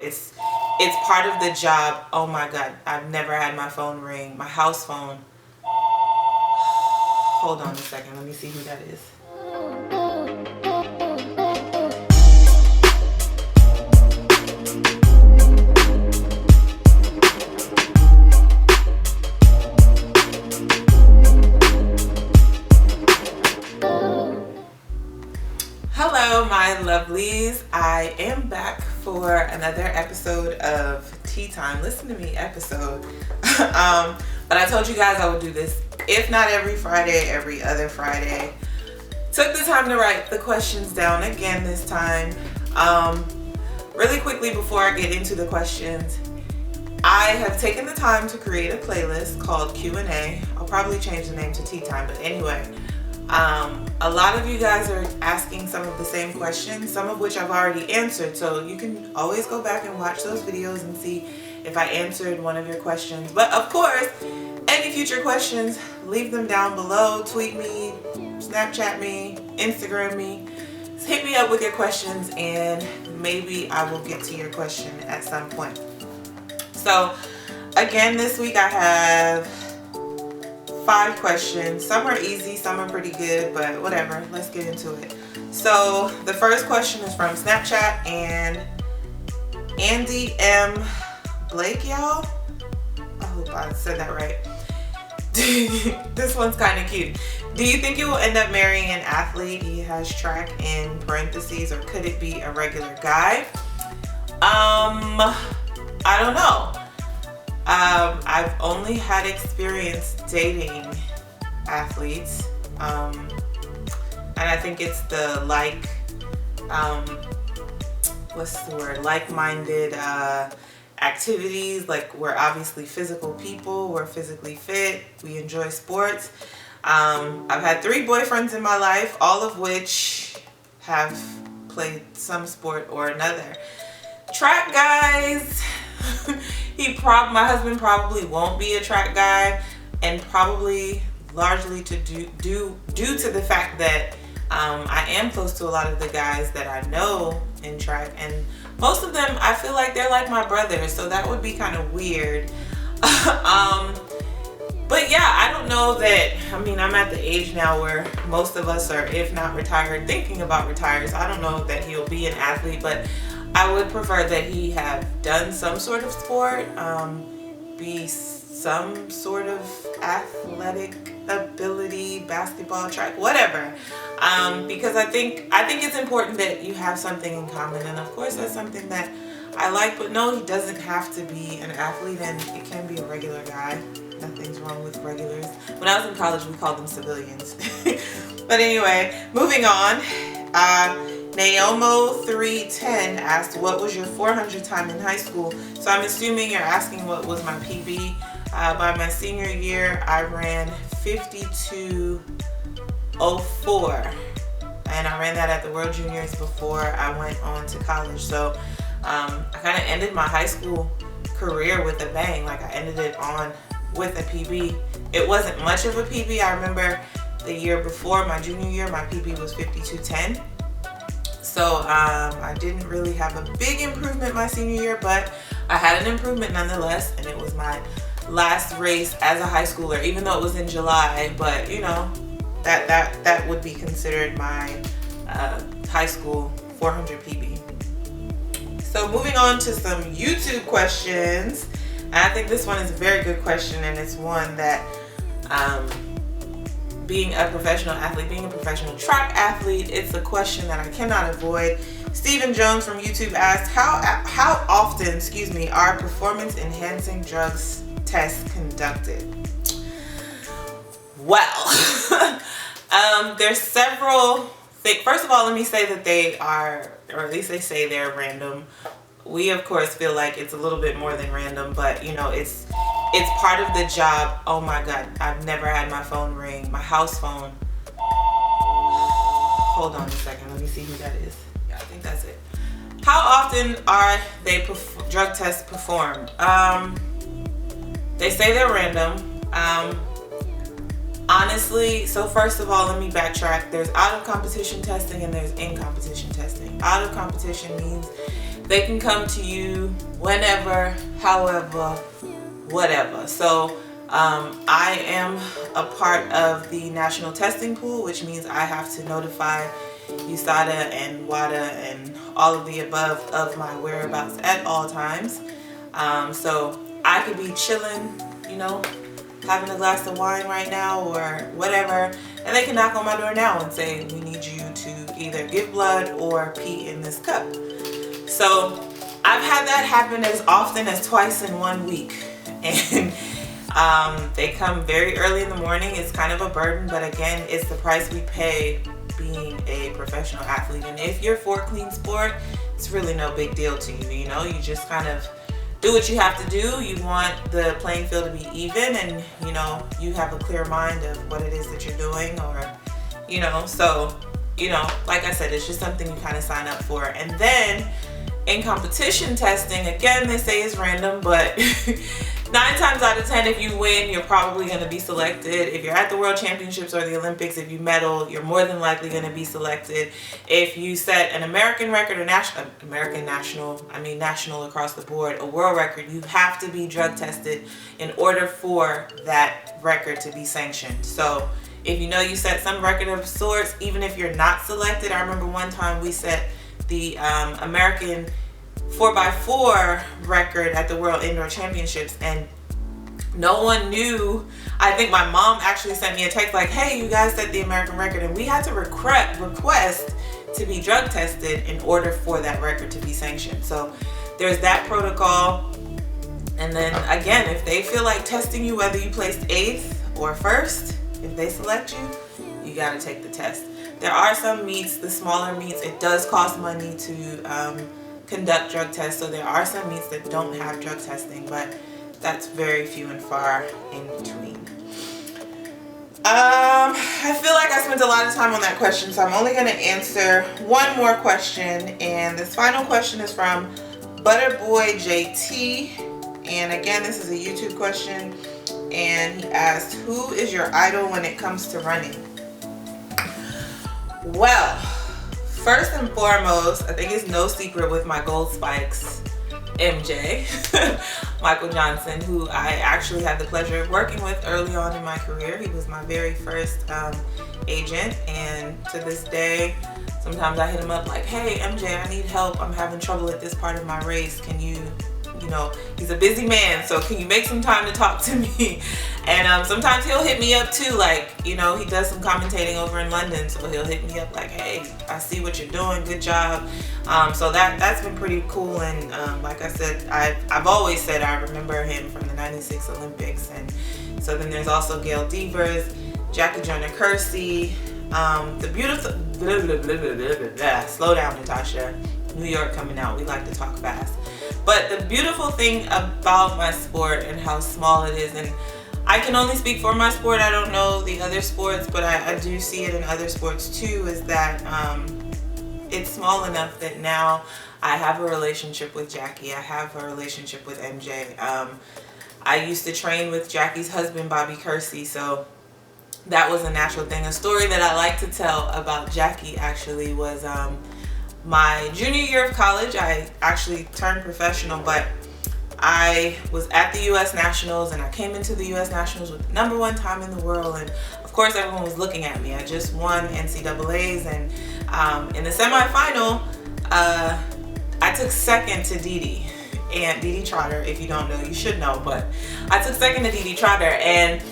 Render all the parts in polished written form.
It's part of the job. Oh my God, I've never had my phone ring, my house phone. Hold on a second, let me see who that is. Hello, my lovelies. I am back for another episode of Tea Time. Listen to me, episode. But I told you guys I would do this, if not every Friday, every other Friday. Took the time to write the questions down again this time. Really quickly before I get into the questions, I have taken the time to create a playlist called Q&A. I'll probably change the name to Tea Time, but anyway. A lot of you guys are asking some of the same questions, some of which I've already answered, so you can always go back and watch those videos and see if I answered one of your questions. But of course, any future questions, leave them down below. Tweet me, Snapchat me, Instagram me. Just hit me up with your questions and maybe I will get to your question at some point. So again, this week I have 5 questions. Some are easy, some are pretty good, but whatever. Let's get into it. So the first question is from Snapchat and Andy M. Blake, y'all. I hope I said that right. This one's kind of cute. Do you think you will end up marrying an athlete? He has track in parentheses, or could it be a regular guy? I don't know. I've only had experience dating athletes, and I think it's the like-minded activities. Like, we're obviously physical people, we're physically fit, we enjoy sports. I've had 3 boyfriends in my life, all of which have played some sport or another. Track guys. My husband probably won't be a track guy, and probably largely due to the fact that I am close to a lot of the guys that I know in track, and most of them I feel like they're like my brothers, so that would be kind of weird. But yeah, I don't know that, I mean, I'm at the age now where most of us are, if not retired, thinking about retire, so I don't know that he'll be an athlete, but I would prefer that he have done some sort of sport, be some sort of athletic ability, basketball, track, whatever. Because I think it's important that you have something in common, and of course that's something that I like. But no, he doesn't have to be an athlete, and it can be a regular guy. Nothing's wrong with regulars. When I was in college, we called them civilians. But anyway, moving on. Naomo310 asked, what was your 400 time in high school? So I'm assuming you're asking what was my PB. By my senior year, I ran 52:04. And I ran that at the World Juniors before I went on to college. So I kind of ended my high school career with a bang. Like, I ended it on with a PB. It wasn't much of a PB. I remember the year before, my junior year, my PB was 52:10. So I didn't really have a big improvement my senior year, but I had an improvement nonetheless, and it was my last race as a high schooler, even though it was in July. But you know, that would be considered my high school 400 PB. So moving on to some YouTube questions. I think this one is a very good question, and it's one that being a professional athlete, being a professional track athlete, it's a question that I cannot avoid. Stephen Jones from YouTube asked, how often, are performance enhancing drugs tests conducted? Well, there's several things. First of all, let me say that they are, or at least they say they're random. We of course feel like it's a little bit more than random, but you know, it's part of the job. Oh my God, I've never had my phone ring, my house phone. Hold on a second, let me see who that is. Yeah, I think that's it. How often are they drug tests performed? They say they're random. Honestly, so first of all, let me backtrack. There's out of competition testing and there's in competition testing. Out of competition means they can come to you whenever, however, whatever. So I am a part of the national testing pool, which means I have to notify USADA and WADA and all of the above of my whereabouts at all times. So I could be chilling, you know, having a glass of wine right now or whatever, and they can knock on my door now and say, we need you to either give blood or pee in this cup. So I've had that happen as often as twice in 1 week. And they come very early in the morning. It's kind of a burden, but again, it's the price we pay being a professional athlete. And if you're for clean sport, it's really no big deal to you. You know, you just kind of do what you have to do. You want the playing field to be even, and you know, you have a clear mind of what it is that you're doing, or you know, so you know, like I said, it's just something you kind of sign up for. And then in competition testing, again, they say it's random, but 9 times out of 10, if you win, you're probably going to be selected. If you're at the World Championships or the Olympics, if you medal, you're more than likely going to be selected. If you set an American record or national across the board, a world record, you have to be drug tested in order for that record to be sanctioned. So if you know you set some record of sorts, even if you're not selected, I remember one time we set the American 4x4 record at the World Indoor Championships, and no one knew. I think my mom actually sent me a text like, hey, you guys set the American record, and we had to request to be drug tested in order for that record to be sanctioned. So there's that protocol. And then again, if they feel like testing you, whether you placed 8th or 1st, if they select you, you got to take the test. There are some meets, the smaller meets, it does cost money to conduct drug tests. So there are some meets that don't have drug testing, but that's very few and far in between. I feel like I spent a lot of time on that question, so I'm only going to answer one more question. And this final question is from Butterboy JT. And again, this is a YouTube question. And he asked, who is your idol when it comes to running? Well, first and foremost, I think it's no secret with my gold spikes, MJ, Michael Johnson, who I actually had the pleasure of working with early on in my career. He was my very first agent, and to this day, sometimes I hit him up like, hey, MJ, I need help. I'm having trouble at this part of my race. Can you know, he's a busy man, so can you make some time to talk to me? And sometimes he'll hit me up too, like, you know, he does some commentating over in London, so he'll hit me up like, hey, I see what you're doing, good job. So that's been pretty cool. And like I said, I've always said I remember him from the 96 Olympics. And so then there's also Gail Devers, Jackie Joyner Kersee, the beautiful, slow down, Natasha, New York coming out, we like to talk fast. But the beautiful thing about my sport and how small it is, and I can only speak for my sport, I don't know the other sports, but I do see it in other sports too, is that it's small enough that now I have a relationship with Jackie, I have a relationship with MJ. I used to train with Jackie's husband, Bobby Kersee, so that was a natural thing. A story that I like to tell about Jackie actually was my junior year of college. I actually turned professional, but I was at the U.S. Nationals, and I came into the U.S. Nationals with #1 time in the world, and of course everyone was looking at me. I just won NCAAs, and in the semifinal, I took second to Dee Dee Trotter. If you don't know, you should know, but I took second to Dee Dee Trotter, and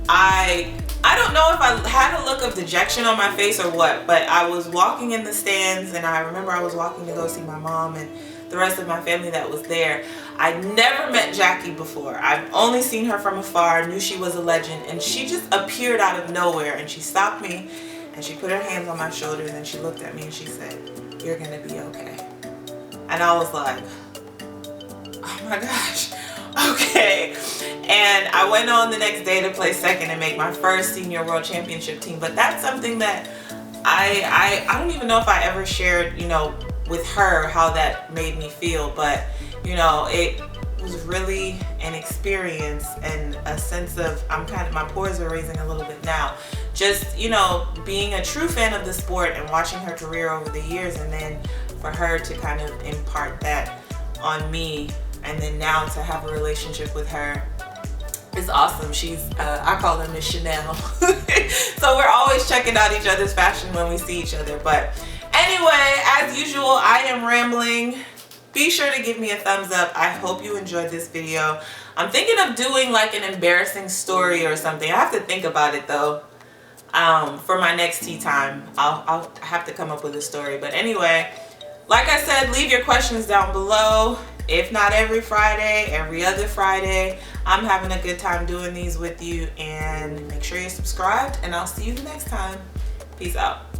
I don't know if I had a look of dejection on my face or what, but I was walking in the stands, and I remember I was walking to go see my mom and the rest of my family that was there. I'd never met Jackie before. I've only seen her from afar, knew she was a legend, and she just appeared out of nowhere, and she stopped me, and she put her hands on my shoulders, and she looked at me, and she said, "You're gonna be okay." And I was like, oh my gosh, okay. And I went on the next day to play second and make my first senior world championship team. But that's something that I don't even know if I ever shared, you know, with her how that made me feel. But, you know, it was really an experience and a sense of, my pores are raising a little bit now. Just, you know, being a true fan of the sport and watching her career over the years, and then for her to kind of impart that on me, and then now to have a relationship with her is awesome. She's I call her Miss Chanel. So we're always checking out each other's fashion when we see each other. But anyway, as usual, I am rambling. Be sure to give me a thumbs up. I hope you enjoyed this video. I'm thinking of doing like an embarrassing story or something. I have to think about it though. For my next tea time, I'll have to come up with a story. But anyway, like I said, leave your questions down below. If not every Friday, every other Friday. I'm having a good time doing these with you, and make sure you're subscribed, and I'll see you next time. Peace out.